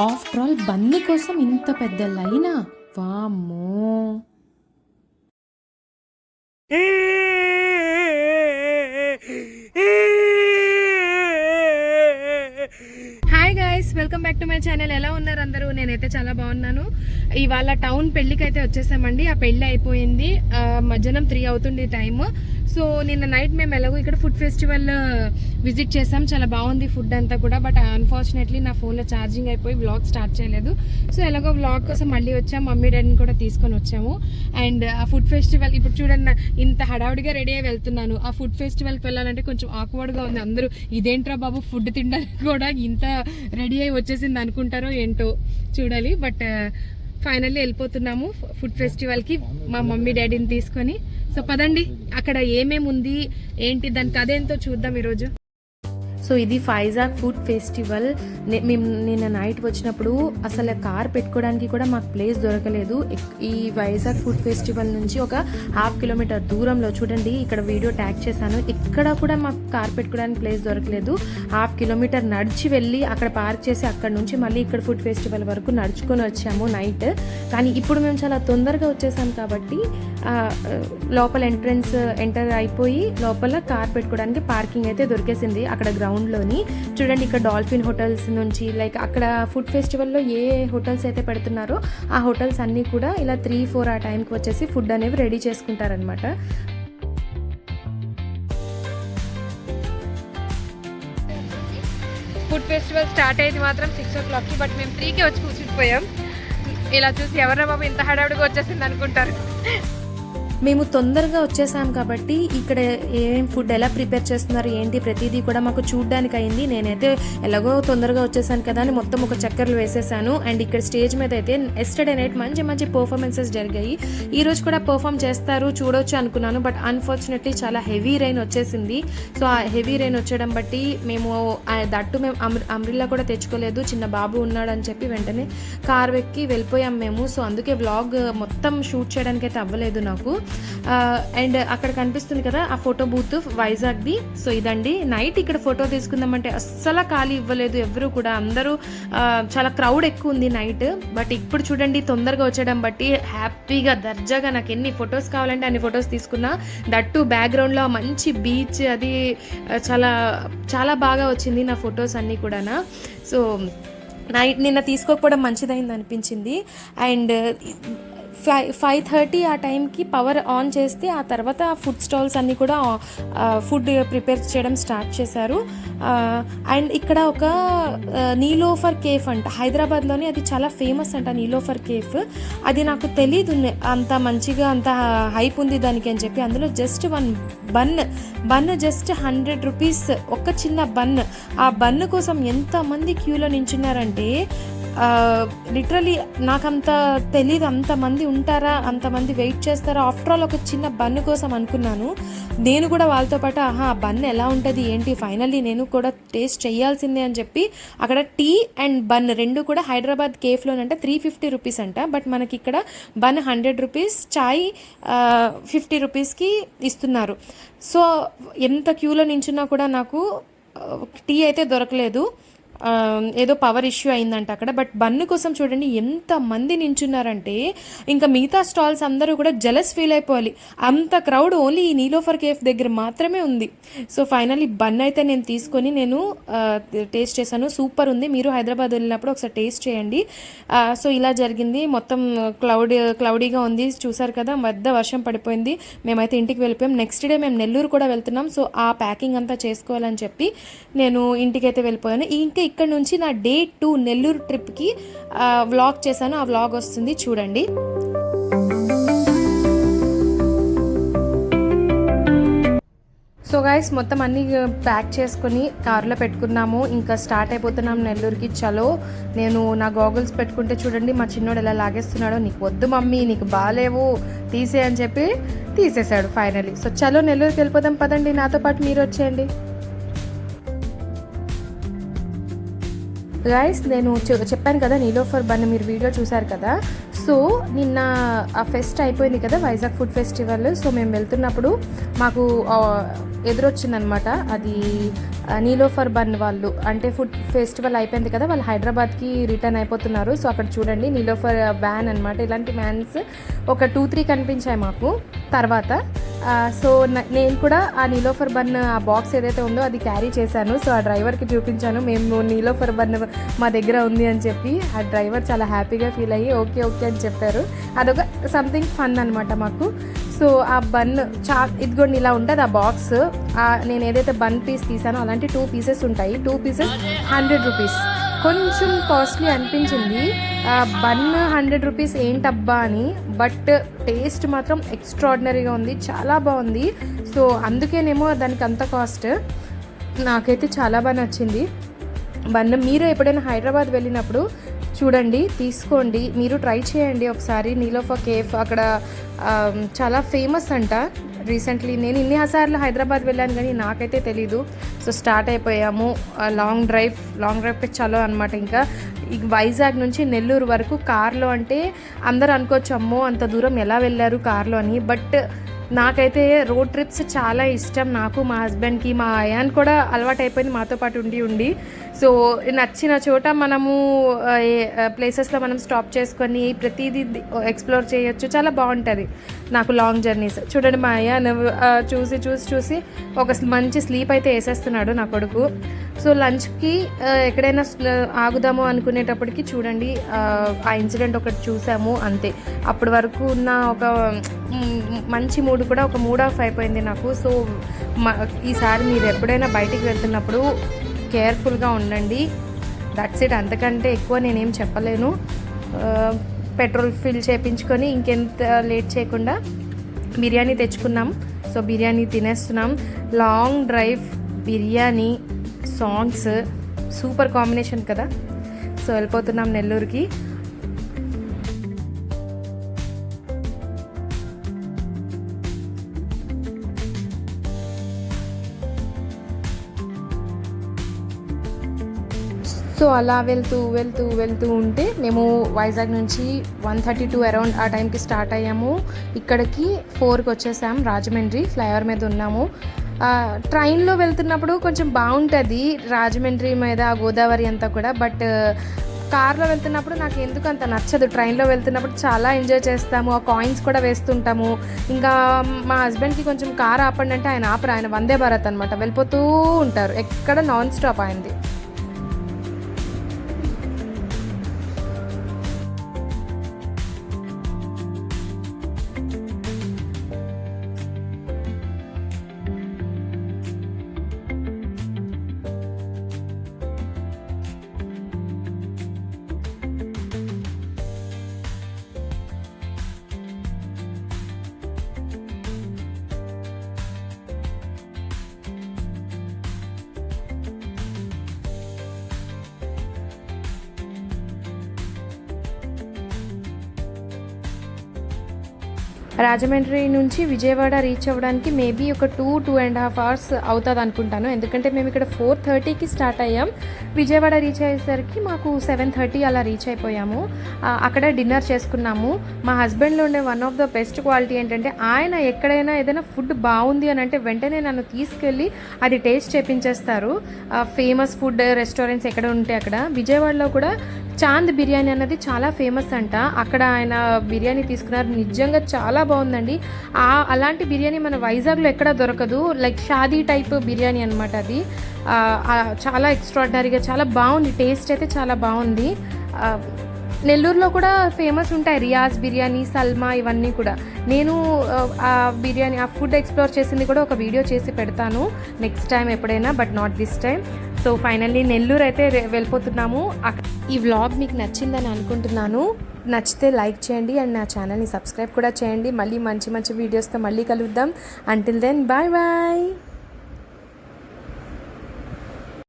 After all Bunny కోసం ఇంత పెద్ద లైనా? వామ్మో! Hi guys, welcome back to my channel. ఎలా ఉన్నారు అందరూ? నేనైతే చాలా బాగున్నాను. ఇవాళ టౌన్ పెళ్ళికి అయితే వచ్చేసామండి. ఆ పెళ్ళి అయిపోయింది, మధ్యాహ్నం 3 అవుతుంది టైమ్. సో నిన్న నైట్ మేము ఎలాగో ఇక్కడ ఫుడ్ ఫెస్టివల్ విజిట్ చేసాం. చాలా బాగుంది ఫుడ్ అంతా కూడా. బట్ అన్ఫార్చునేట్లీ నా ఫోన్లో ఛార్జింగ్ అయిపోయి వ్లాగ్ స్టార్ట్ చేయలేదు. సో ఎలాగో వ్లాగ్ కోసం మళ్ళీ వచ్చాము. మమ్మీ డాడీని కూడా తీసుకొని వచ్చాము. అండ్ ఆ ఫుడ్ ఫెస్టివల్ ఇప్పుడు చూడండి, ఇంత హడావుడిగా రెడీ అయ్యి వెళ్తున్నాను. ఆ ఫుడ్ ఫెస్టివల్కి వెళ్ళాలంటే కొంచెం ఆక్వర్డ్గా ఉంది. అందరూ ఇదేంట్రా బాబు ఫుడ్ తినడానికి కూడా ఇంత రెడీ అయ్యి వచ్చేసింది అనుకుంటారో ఏంటో చూడాలి. బట్ ఫైనల్లీ వెళ్ళిపోతున్నాము ఫుడ్ ఫెస్టివల్కి మా మమ్మీ డాడీని తీసుకొని. సో పదండి, అక్కడ ఏమేమి ఉంది ఏంటి దాని కథ ఏంటో చూద్దాం ఈరోజు. సో ఇది వైజాగ్ ఫుడ్ ఫెస్టివల్. మేము నిన్న నైట్ వచ్చినప్పుడు అసలు కార్ పెట్టుకోవడానికి కూడా మాకు ప్లేస్ దొరకలేదు. ఈ వైజాగ్ ఫుడ్ ఫెస్టివల్ నుంచి ఒక 1/2 కిలోమీటర్ దూరంలో చూడండి, ఇక్కడ వీడియో ట్యాగ్ చేశాను. ఇక్కడ కూడా మాకు కార్ పెట్టుకోవడానికి ప్లేస్ దొరకలేదు. 1/2 కిలోమీటర్ నడిచి వెళ్ళి అక్కడ పార్క్ చేసి అక్కడ నుంచి మళ్ళీ ఇక్కడ ఫుడ్ ఫెస్టివల్ వరకు నడుచుకొని వచ్చాము నైట్. కానీ ఇప్పుడు మేము చాలా తొందరగా వచ్చేసాం కాబట్టి లోపల ఎంటర్ అయిపోయి లోపల కార్ పెట్టుకోవడానికి పార్కింగ్ అయితే దొరికేసింది అక్కడ గ్రౌండ్లోని. చూడండి, ఇక్కడ డాల్ఫిన్ హోటల్స్ నుంచి లైక్ అక్కడ ఫుడ్ ఫెస్టివల్లో ఏ హోటల్స్ అయితే పెడుతున్నారో ఆ హోటల్స్ అన్నీ కూడా ఇలా 3-4 ఆ టైంకి వచ్చేసి ఫుడ్ అనేవి రెడీ చేసుకుంటారనమాట. ఫుడ్ ఫెస్టివల్ స్టార్ట్ అయ్యేది మాత్రం 6 o'clockకి. బట్ మేము 3కి వచ్చి కూర్చుండిపోయాం. ఇలా చూసి ఎవరన్నా బాబు ఇంత హడావుడిగా వచ్చేసింది అనుకుంటారు. మేము తొందరగా వచ్చేసాం కాబట్టి ఇక్కడ ఏం ఫుడ్ ఎలా ప్రిపేర్ చేస్తున్నారు ఏంటి ప్రతిదీ కూడా మాకు చూడడానికి అయింది. నేనైతే ఎలాగో తొందరగా వచ్చేసాను కదా అని మొత్తం ఒక చక్కర్లు వేసేసాను. అండ్ ఇక్కడ స్టేజ్ మీద అయితే ఎస్టర్డే నైట్ మంచి మంచి పర్ఫార్మెన్సెస్ జరిగాయి. ఈ రోజు కూడా పర్ఫామ్ చేస్తారు, చూడొచ్చు అనుకున్నాను. బట్ అన్ఫార్చునేట్లీ చాలా హెవీ రైన్ వచ్చేసింది. సో ఆ హెవీ రైన్ వచ్చేయడం బట్టి మేము అంబ్రిల్లా కూడా తెచ్చుకోలేదు. చిన్న బాబు ఉన్నాడు అని చెప్పి వెంటనే కార్ ఎక్కి వెళ్ళిపోయాం మేము. సో అందుకే వ్లాగ్ మొత్తం షూట్ చేయడానికి అయితే అవ్వలేదు నాకు. అండ్ అక్కడ కనిపిస్తుంది కదా ఆ ఫోటో బూత్ వైజాగ్ది. సో ఇదండి నైట్ ఇక్కడ ఫోటో తీసుకుందామంటే అస్సలు ఖాళీ ఇవ్వలేదు ఎవరు కూడా. అందరూ చాలా క్రౌడ్ ఎక్కువ ఉంది నైట్. బట్ ఇప్పుడు చూడండి తొందరగా వచ్చేయడం బట్టి హ్యాపీగా దర్జాగా నాకు ఎన్ని ఫొటోస్ కావాలంటే అన్ని ఫొటోస్ తీసుకున్నా. దట్టు బ్యాక్గ్రౌండ్లో మంచి బీచ్ అది చాలా చాలా బాగా వచ్చింది నా ఫొటోస్ అన్నీ కూడా. సో నిన్న తీసుకోకపోవడం మంచిదైంది అనిపించింది. అండ్ 5:30 ఆ టైంకి పవర్ ఆన్ చేస్తే ఆ తర్వాత ఫుడ్ స్టాల్స్ అన్నీ కూడా ఫుడ్ ప్రిపేర్ చేయడం స్టార్ట్ చేశారు. అండ్ ఇక్కడ ఒక నీలోఫర్ కేఫ్ అంట, హైదరాబాద్లోనే అది చాలా ఫేమస్ అంట నీలోఫర్ కేఫ్. అది నాకు తెలీదు అంత మంచిగా అంత హైప్ ఉంది దానికి అని చెప్పి. అందులో జస్ట్ 1 బన్ జస్ట్ 100 రూపీస్, ఒక చిన్న బన్. ఆ బన్ కోసం ఎంతమంది క్యూలో నించున్నారంటే లిటరలీ నాకంత తెలీదు అంతమంది ఉంటారా, అంతమంది వెయిట్ చేస్తారా. ఆఫ్టర్ ఆల్ ఒక చిన్న బన్ కోసం అనుకున్నాను. నేను కూడా వాళ్ళతో పాటు ఆ బన్ ఎలా ఉంటుంది ఏంటి ఫైనల్లీ నేను కూడా టేస్ట్ చేయాల్సిందే అని చెప్పి అక్కడ టీ అండ్ బన్ రెండు కూడా హైదరాబాద్ కేఫ్లోనంటే 350 రూపీస్ అంట. బట్ మనకి ఇక్కడ బన్ 100 రూపీస్, చాయ్ 50 రూపీస్కి ఇస్తున్నారు. సో ఎంత క్యూలో నించున్నా కూడా నాకు టీ అయితే దొరకలేదు. ఏదో పవర్ ఇష్యూ అయిందంట అక్కడ. బట్ బన్ను కోసం చూడండి ఎంతమంది నించున్నారంటే ఇంకా మిగతా స్టాల్స్ అందరూ కూడా జలస్ ఫీల్ అయిపోవాలి. అంత క్రౌడ్ ఓన్లీ ఈ నీలోఫర్ కేఫ్ దగ్గర మాత్రమే ఉంది. సో ఫైనల్లీ బన్ అయితే నేను తీసుకొని నేను టేస్ట్ చేశాను. సూపర్ ఉంది. మీరు హైదరాబాద్ వెళ్ళినప్పుడు ఒకసారి టేస్ట్ చేయండి. సో ఇలా జరిగింది. మొత్తం క్లౌడీగా ఉంది చూసారు కదా, పెద్ద వర్షం పడిపోయింది. మేమైతే ఇంటికి వెళ్ళిపోయాం. నెక్స్ట్ డే మేము నెల్లూరు కూడా వెళ్తున్నాం. సో ఆ ప్యాకింగ్ అంతా చేసుకోవాలని చెప్పి నేను ఇంటికైతే వెళ్ళిపోయాను. ఇంకా ఇక్కడ నుంచి నా డే 2 నెల్లూరు ట్రిప్కి వ్లాగ్ చేశాను. ఆ వ్లాగ్ వస్తుంది చూడండి. సో గైస్ మొత్తం అన్నీ ప్యాక్ చేసుకొని కార్లో పెట్టుకున్నాము. ఇంకా స్టార్ట్ అయిపోతున్నాం నెల్లూరుకి. చలో, నేను నా గోగుల్స్ పెట్టుకుంటే చూడండి మా చిన్నోడు ఎలా లాగేస్తున్నాడో. నీకు వద్దు మమ్మీ, నీకు బాగాలేవు, తీసే అని చెప్పి తీసేశాడు ఫైనల్లీ. సో చలో నెల్లూరుకి వెళ్ళిపోదాం పదండి, నాతో పాటు మీరు వచ్చేయండి. గైస్ నేను చెప్పాను కదా నీలోఫర్ బన్, మీరు వీడియో చూసారు కదా. సో నిన్న ఆ ఫెస్ట్ అయిపోయింది కదా వైజాగ్ ఫుడ్ ఫెస్టివల్. సో మేము వెళ్తున్నప్పుడు మాకు ఎదురొచ్చిందనమాట. అది నీలోఫర్ బన్ వాళ్ళు, అంటే ఫుడ్ ఫెస్టివల్ అయిపోయింది కదా, వాళ్ళు హైదరాబాద్కి రిటర్న్ అయిపోతున్నారు. సో అక్కడ చూడండి నీలోఫర్ వ్యాన్ అనమాట. ఇలాంటి వ్యాన్స్ ఒక 2-3 కనిపించాయి మాకు తర్వాత. సో నేను కూడా ఆ నీలోఫర్ బన్ ఆ బాక్స్ ఏదైతే ఉందో అది క్యారీ చేశాను. సో ఆ డ్రైవర్కి చూపించాను, మేము నీలోఫర్ బన్ మా దగ్గర ఉంది అని చెప్పి. ఆ డ్రైవర్ చాలా హ్యాపీగా ఫీల్ అయ్యి ఓకే ఓకే అని చెప్పారు. అదొక సంథింగ్ ఫన్ అనమాట మాకు. సో ఆ బన్ ఇదిగోండి ఇలా ఉంటుంది ఆ బాక్స్. నేను ఏదైతే బన్ పీస్ తీసానో అలాంటి 2 పీసెస్ ఉంటాయి. 2 పీసెస్ 100 రూపీస్. కొంచెం కాస్ట్లీ అనిపించింది బన్ 100 రూపీస్ ఏంటబ్బా అని, బట్ టేస్ట్ మాత్రం ఎక్స్ట్రాడినరీగా ఉంది, చాలా బాగుంది. సో అందుకేనేమో దానికి అంత కాస్ట్. నాకైతే చాలా బాగా నచ్చింది బన్. మీరు ఎప్పుడైనా హైదరాబాద్ వెళ్ళినప్పుడు చూడండి, తీసుకోండి, మీరు ట్రై చేయండి ఒకసారి. నీలోఫర్ కేఫ్ అక్కడ చాలా ఫేమస్ అంట. రీసెంట్లీ నేను ఇన్నిసార్లు హైదరాబాద్ వెళ్ళాను కానీ నాకైతే తెలీదు. సో స్టార్ట్ అయిపోయాము లాంగ్ డ్రైవ్కి చలో అనమాట. ఇంకా వైజాగ్ నుంచి నెల్లూరు వరకు కార్లో. అంటే అందరూ అనుకోవచ్చు అమ్మో అంత దూరం ఎలా వెళ్ళారు కార్లో అని, బట్ నాకైతే రోడ్ ట్రిప్స్ చాలా ఇష్టం. నాకు, మా హస్బెండ్కి, మా అయాన్ కూడా అలవాటు అయిపోయింది మాతో పాటు ఉండి. సో నచ్చిన చోట మనము ప్లేసెస్లో మనం స్టాప్ చేసుకొని ప్రతిదీ ఎక్స్ప్లోర్ చేయొచ్చు, చాలా బాగుంటుంది నాకు లాంగ్ జర్నీస్. చూడండి మా అయాన్ చూసి ఒక మంచి స్లీప్ అయితే వేసేస్తున్నాడు నా కొడుకు. సో లంచ్కి ఎక్కడైనా ఆగుదాము అనుకునేటప్పటికి చూడండి ఆ ఇన్సిడెంట్ ఒకటి చూసాము అంతే. అప్పటి వరకు ఉన్న ఒక మంచి మూడ్ కూడా ఒక మూడ్ ఆఫ్ అయిపోయింది నాకు. సో ఈసారి మీరు ఎప్పుడైనా బయటికి వెళ్తున్నప్పుడు కేర్ఫుల్గా ఉండండి. దట్స్ ఇట్, అంతకంటే ఎక్కువ నేనేం చెప్పలేను. పెట్రోల్ ఫిల్ చేయించుకొని ఇంకెంత లేట్ చేయకుండా బిర్యానీ తెచ్చుకున్నాం. సో బిర్యానీ తినేస్తున్నాం. Long drive, biryani, songs, super combination కదా. సో వెళ్ళిపోతున్నాం నెల్లూరుకి. సో అలా వెళ్తూ ఉంటే మేము వైజాగ్ నుంచి 1:32 అరౌండ్ ఆ టైంకి స్టార్ట్ అయ్యాము. ఇక్కడికి 4కి వచ్చేసాం. రాజమండ్రి ఫ్లైఓవర్ మీద ఉన్నాము. ట్రైన్లో వెళ్తున్నప్పుడు కొంచెం బాగుంటుంది రాజమండ్రి మీద గోదావరి అంతా కూడా, బట్ కార్లో వెళ్తున్నప్పుడు నాకు ఎందుకు అంత నచ్చదు. ట్రైన్లో వెళ్తున్నప్పుడు చాలా ఎంజాయ్ చేస్తాము, ఆ కాయిన్స్ కూడా వేస్తుంటాము. ఇంకా మా హస్బెండ్కి కొంచెం కార్ ఆపండి అంటే ఆయన ఆపరు, ఆయన వందే భారత్ అనమాట, వెళ్ళిపోతూ ఉంటారు, ఎక్కడ నాన్ స్టాప్ అయింది. రాజమండ్రి నుంచి విజయవాడ రీచ్ అవ్వడానికి మేబీ ఒక 2.5 అవర్స్ అవుతుంది అనుకుంటాను. ఎందుకంటే మేము ఇక్కడ 4:30కి స్టార్ట్ అయ్యాం. విజయవాడ రీచ్ అయ్యేసరికి మాకు 7:30 అలా రీచ్ అయిపోయాము. అక్కడ డిన్నర్ చేసుకున్నాము. మా హస్బెండ్లో ఉండే one of the best quality ఏంటంటే ఆయన ఎక్కడైనా ఏదైనా ఫుడ్ బాగుంది అని అంటే వెంటనే నన్ను తీసుకెళ్ళి అది టేస్ట్ చేపించేస్తారు. ఫేమస్ ఫుడ్ రెస్టారెంట్స్ ఎక్కడ ఉంటే అక్కడ. విజయవాడలో కూడా చాంద్ బిర్యానీ అన్నది చాలా ఫేమస్ అంట. అక్కడ ఆయన బిర్యానీ తీసుకున్నారు, నిజంగా చాలా బాగుందండి. అలాంటి బిర్యానీ మన వైజాగ్లో ఎక్కడ దొరకదు. లైక్ షాదీ టైప్ బిర్యానీ అనమాట అది. చాలా ఎక్స్ట్రాడినరీగా చాలా బాగుంది, టేస్ట్ అయితే చాలా బాగుంది. నెల్లూరులో కూడా ఫేమస్ ఉంటాయి, రియాజ్ బిర్యానీ, సల్మా, ఇవన్నీ కూడా. నేను ఆ బిర్యానీ ఆ ఫుడ్ ఎక్స్ప్లోర్ చేసింది కూడా ఒక వీడియో చేసి పెడతాను నెక్స్ట్ టైం ఎప్పుడైనా, but not this time. So finally Nellore అయితే వెళ్ళిపోతున్నాము. ఈ వ్లాగ్ మీకు నచ్చిందని అనుకుంటున్నాను. నచ్చితే లైక్ చేయండి అండ్ నా ఛానల్ని సబ్స్క్రైబ్ కూడా చేయండి. మళ్ళీ మంచి మంచి వీడియోస్తో మళ్ళీ కలుద్దాం. Until then bye bye.